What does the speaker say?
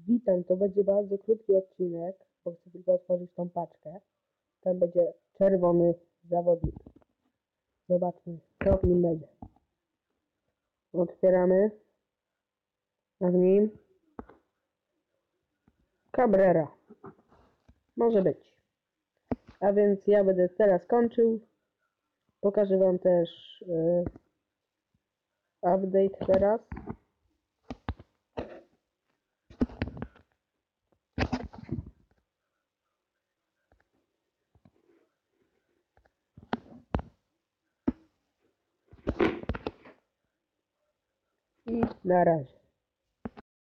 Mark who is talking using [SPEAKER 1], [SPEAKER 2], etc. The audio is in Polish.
[SPEAKER 1] Witam, to będzie bardzo krótki odcinek, bo chcę tylko otworzyć tą paczkę. Tam będzie czerwony zawodnik. Zobaczmy, co w nim będzie. Otwieramy. A w nim Cabrera. Może być. A więc ja będę teraz kończył. Pokażę wam też update teraz. I na razie.